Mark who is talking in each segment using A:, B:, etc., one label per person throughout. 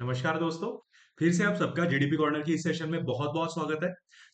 A: नमस्कार दोस्तों। फिर से आप सबका जीडीपी कॉर्नर की इस सेशन में बहुत बहुत स्वागत है।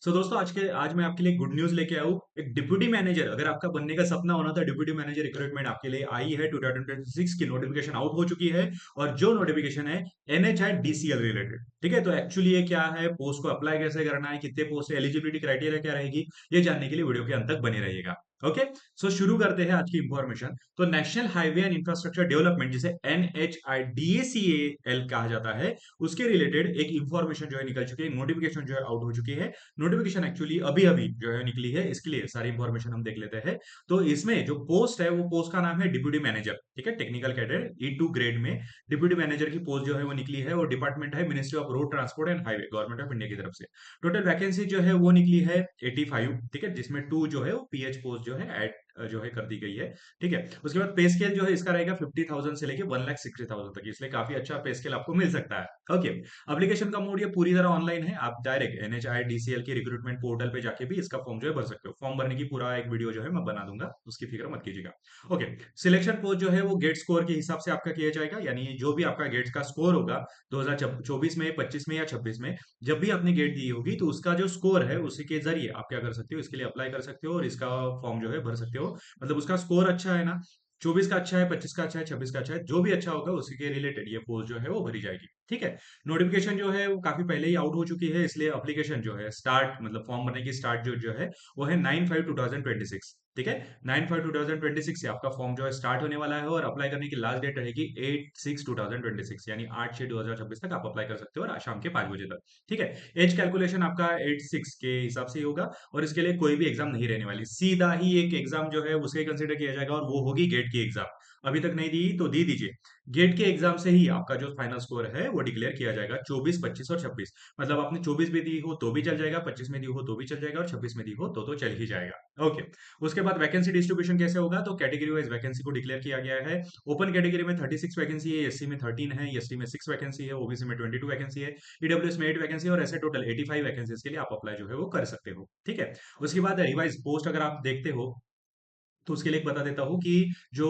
A: दोस्तों, आज मैं आपके लिए गुड न्यूज लेके आया हूँ। एक डिप्यूटी मैनेजर, अगर आपका बनने का सपना होना था, डिप्यूटी मैनेजर रिक्रूटमेंट आपके लिए आई है। 2026 की नोटिफिकेशन आउट हो चुकी है और जो नोटिफिकेशन है एनएचआई डीसीएल रिलेटेड। ठीक है, तो एक्चुअली ये क्या है, पोस्ट को अप्लाई कैसे करना है, कितने पोस्ट है, एलिजिबिलिटी क्राइटेरिया क्या रहेगी, ये जानने के लिए वीडियो के अंत तक बने रहिएगा। ओके। शुरू करते हैं आज की इंफॉर्मेशन। तो national highway and infrastructure development, जिसे NHIDACAL कहा जाता है, उसके रिलेटेड एक इंफॉर्मेशन जो है निकल चुकी है, नोटिफिकेशन जो है आउट हो चुकी है। नोटिफिकेशन एक्चुअली अभी अभी जो है निकली है, इसके लिए सारी इंफॉर्मेशन हम देख लेते हैं। तो इसमें जो पोस्ट है, वो पोस्ट का नाम है डिप्यूटी मैनेजर। ठीक है, टेक्निकल कैडर E2 ग्रेड में डिप्यूटी मैनेजर की पोस्ट जो है वो निकली है, और डिपार्टमेंट है ministry of road transport and highway, government of India की तरफ से। टोटल वैकेंसी जो है वो निकली है 85। ठीक है, जिसमें 2 जो है वो PH पोस्ट जो है ऐड जो है कर दी गई है। ठीक है, उसके बाद पे स्केल जो है इसका रहेगा 50,000 से लेके 1,60,000 तक, इसलिए काफी अच्छा पे स्केल आपको मिल सकता है। ओके। एप्लीकेशन का मोड ये पूरी तरह ऑनलाइन है। आप डायरेक्ट NHIDCL की रिक्रूटमेंट पोर्टल पे जाके भी इसका फॉर्म जो है भर सकते हो। फॉर्म भरने की पूरा एक वीडियो जो है मैं बना दूंगा, उसकी फिक्र मत कीजिएगा। ओके। सिलेक्शन पोस्ट जो है वो गेट स्कोर के हिसाब से आपका किया जाएगा, यानी जो भी आपका गेट का स्कोर होगा 2024 में, 25 में या 26 में, जब भी आपने गेट दी होगी, तो उसका जो स्कोर है उसी के जरिए आप क्या कर सकते हो, इसके लिए अप्लाई कर सकते हो और इसका फॉर्म जो है भर सकते हो। मतलब उसका स्कोर अच्छा है ना, 24 का अच्छा है, 25 का अच्छा है, 26 का अच्छा है, जो भी अच्छा होगा उसी के रिलेटेड ये पोस्ट जो है वो भरी जाएगी। ठीक है। नोटिफिकेशन जो है वो काफी पहले ही आउट हो चुकी है, इसलिए एप्लीकेशन जो है स्टार्ट, मतलब फॉर्म भरने की स्टार्ट जो है वो है 9/5/2026। ठीक है, 9/5/2026 से आपका फॉर्म जो है स्टार्ट होने वाला है, और अप्लाई करने की लास्ट डेट रहेगी 8/6/2026, यानी 8/6/2026 तक आप अप्लाई कर सकते हो, और शाम के 5 बजे तक। ठीक है। एज कैलकुलेशन आपका 8/6 के हिसाब से ही होगा, और इसके लिए कोई भी एग्जाम नहीं रहने वाली, सीधा ही एक एग्जाम जो है उसे कंसिडर किया जाएगा, और वो होगी गेट की एग्जाम। अभी तक नहीं दी तो दे दीजिए। गेट के एग्जाम से ही आपका जो फाइनल स्कोर है वो डिक्लेयर किया जाएगा, 24, 25 और 26। मतलब आपने 24 में दी हो तो भी चल जाएगा, 25 में दी हो तो भी चल जाएगा, और 26 में दी हो तो चल ही जाएगा। ओके। उसके बाद वैकेंसी डिस्ट्रीब्यूशन कैसे होगा, तो कैटेगरी वाइज वैकेंसी को डिक्लेयर किया गया है। ओपन कैटेगरी में 36 वैकेंसी है, SC में 13 है, ST में 6 वैकेंसी है, OBC में 22 वैकेंसी है, EWS में 8 वैकेंसी है, और ऐसे टोटल 85 वैकेंसीज के लिए आप अप्लाई जो है वो कर सकते हो। ठीक है। उसके बाद रिवाइज पोस्ट अगर आप देखते हो, तो उसके लिए एक बता देता हूँ कि जो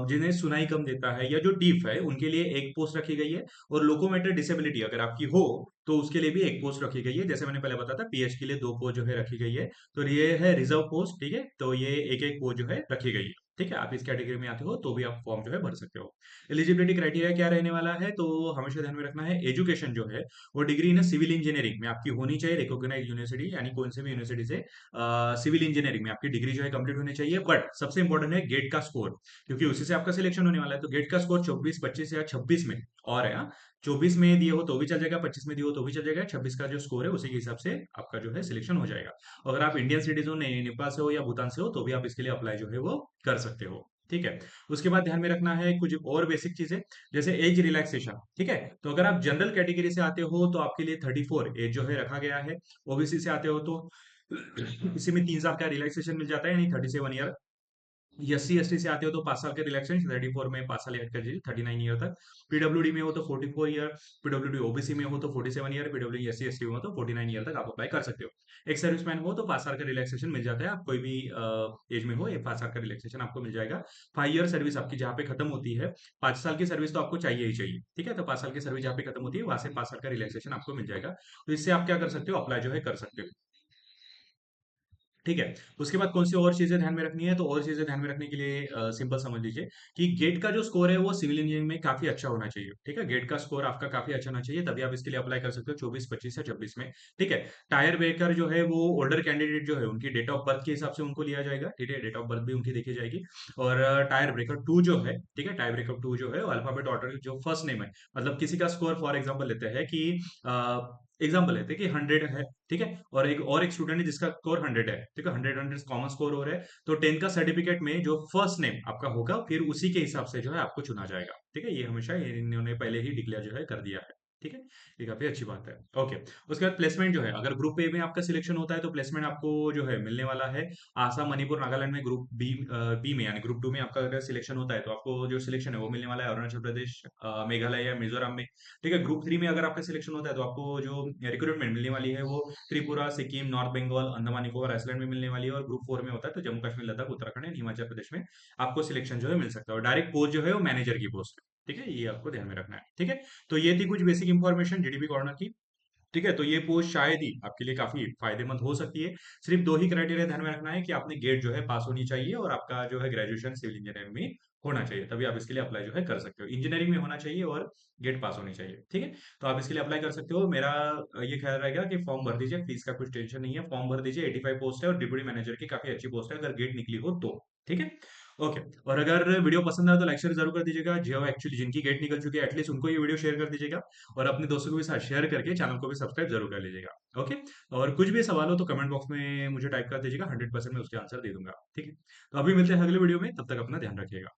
A: जिन्हें सुनाई कम देता है या जो डीफ है, उनके लिए एक पोस्ट रखी गई है। और लोकोमेटर डिसेबिलिटी अगर आपकी हो, तो उसके लिए भी एक पोस्ट रखी गई है। जैसे मैंने पहले बताया था, PH के लिए 2 पोस्ट जो है रखी गई है। तो ये है रिजर्व पोस्ट। ठीक है, तो ये एक एक पोस्ट जो है रखी गई है। ठीक है, आप इस कैटेगरी में आते हो तो भी आप फॉर्म जो है भर सकते हो। एलिजिबिलिटी क्राइटेरिया क्या रहने वाला है, तो हमेशा ध्यान में रखना है, एजुकेशन जो है वो डिग्री इन सिविल इंजीनियरिंग में आपकी होनी चाहिए, रिकॉग्नाइज यूनिवर्सिटी, यानी कौन से भी यूनिवर्सिटी से सिविल इंजीनियरिंग में आपकी डिग्री जो है कंप्लीट होनी चाहिए। बट सबसे इंपॉर्टेंट है गेट का स्कोर, क्योंकि उसी से आपका सिलेक्शन होने वाला है। तो गेट का स्कोर 24, 25 या 26 में, और है हाँ, 24 में दिए हो तो भी चल जाएगा, 25 में दिए हो तो भी चल जाएगा, 26 का जो स्कोर है उसी के हिसाब से आपका जो है सिलेक्शन हो जाएगा। अगर आप इंडियन सिटीजन, नेपाल से हो या भूटान से हो, तो भी आप इसके लिए अप्लाई जो है वो कर सकते हो। ठीक है। उसके बाद ध्यान में रखना है कुछ और बेसिक चीजें, जैसे एज रिलैक्सेशन। ठीक है, तो अगर आप जनरल कैटेगरी से आते हो तो आपके लिए 34 एज जो है रखा गया है। OBC से आते हो तो इसी में 3 साल का रिलैक्सेशन मिल जाता है, यानी 37 ईयर। SC ST से आते हो तो 5 साल के रिलैक्सेशन, 34 में 5 साल ऐड कर दीजिए, 39 ईयर तक। PWD में हो तो 44 ईयर, PWD OBC में हो तो 47 ईयर, PWD SC ST में हो तो 49 ईयर तक आप अप्लाई कर सकते हो। एक सर्विसमैन हो तो 5 साल का रिलैक्सेशन मिल जाता है, आप कोई भी एज में हो, ये 5 साल का रिलैक्सेशन आपको मिल जाएगा। 5 ईयर सर्विस आपकी जहाँ पे खत्म होती है, 5 साल की सर्विस तो आपको चाहिए ही चाहिए। ठीक है, तो 5 साल की सर्विस जहाँ पे खत्म होती है, वहां से 5 साल का रिलैक्सेशन आपको मिल जाएगा। तो इससे आप क्या कर सकते हो, अप्लाई जो है कर सकते हो। ठीक है। उसके बाद कौन सी और चीजें ध्यान में रखनी है, तो और चीजें ध्यान में रखने के लिए सिंपल समझ लीजिए कि गेट का जो स्कोर है वो सिविल इंजीनियरिंग में काफी अच्छा होना चाहिए। ठीक है, गेट का स्कोर आपका काफी अच्छा होना चाहिए, तभी आप इसके लिए अप्लाई कर सकते हो 24, 25 या 26 में। ठीक है। टायर ब्रेकर जो है वो ओल्डर कैंडिडेट जो है उनकी डेट ऑफ बर्थ के हिसाब से उनको लिया जाएगा। ठीक है, डेट ऑफ बर्थ भी उनकी देखी जाएगी। और टायर ब्रेकर 2 जो है, ठीक है, टायर ब्रेकर 2 जो है अल्फाबेट ऑर्डर जो फर्स्ट नेम है, मतलब किसी का स्कोर फॉर एग्जाम्पल लेते हैं कि एग्जाम्पल लेते हैं कि 100 है। ठीक है, और एक स्टूडेंट है जिसका स्कोर 100 है। ठीक है, 100 कॉमन स्कोर हो रहा है, तो 10 का सर्टिफिकेट में जो फर्स्ट नेम आपका होगा, फिर उसी के हिसाब से जो है आपको चुना जाएगा। ठीक है, ये हमेशा इन्होंने पहले ही डिक्लेयर जो है कर दिया है। ठीक है, ये काफी अच्छी बात है। ओके। उसके बाद प्लेसमेंट जो है, अगर ग्रुप ए में आपका सिलेक्शन होता है तो प्लेसमेंट आपको जो है मिलने वाला है आसाम, मणिपुर, नागालैंड में। ग्रुप बी में, यानी ग्रुप 2 में आपका अगर सिलेक्शन होता है तो आपको जो सिलेक्शन है वो मिलने वाला है अरुणाचल प्रदेश, मेघालय या मिजोरम में। ठीक है, ग्रुप 3 में अगर आपका सिलेक्शन होता है तो आपको जो रिक्रूटमेंट मिलने वाली है वो त्रिपुरा, सिक्किम, नॉर्थ बंगाल, अंडमान निकोबार आइसलैंड में मिलने वाली है। और ग्रुप 4 में होता है तो जम्मू कश्मीर, लद्दाख, उत्तराखंड एंड हिमाचल प्रदेश में आपको सिलेक्शन जो है मिल सकता है, और डायरेक्ट पोस्ट जो है वो मैनेजर की पोस्ट। ठीक है, ये आपको ध्यान में रखना है। ठीक है, तो ये थी कुछ बेसिक इंफॉर्मेशन जीडीपी कॉर्नर की। ठीक है, तो ये पोस्ट शायद ही आपके लिए काफी फायदेमंद हो सकती है। सिर्फ दो ही क्राइटेरिया ध्यान में रखना है कि आपने गेट जो है पास होनी चाहिए और आपका जो है ग्रेजुएशन सिविल इंजीनियरिंग में होना चाहिए, तभी आप इसके लिए अप्लाई जो है कर सकते हो। इंजीनियरिंग में होना चाहिए और गेट पास होनी चाहिए। ठीक है, तो आप इसके लिए अप्लाई कर सकते हो। मेरा ये ख्याल रहेगा कि फॉर्म भर दीजिए, फीस का कुछ टेंशन नहीं है, फॉर्म भर दीजिए। 85 पोस्ट है और डिप्टी मैनेजर की काफी अच्छी पोस्ट है अगर गेट निकली हो तो। ठीक है, ओके। और अगर वीडियो पसंद आया तो लाइक शेयर जरूर कर दीजिएगा। जो एक्चुअली जिनकी गेट निकल चुकी है एटलीस्ट उनको ये वीडियो शेयर कर दीजिएगा और अपने दोस्तों को भी साथ शेयर करके चैनल को भी सब्सक्राइब जरूर कर लीजिएगा। ओके, और कुछ भी सवाल हो तो कमेंट बॉक्स में मुझे टाइप कर दीजिएगा, 100% मैं उसके आंसर दे दूंगा। ठीक है, तो अभी मिलते हैं अगले वीडियो में, तब तक अपना ध्यान रखिएगा।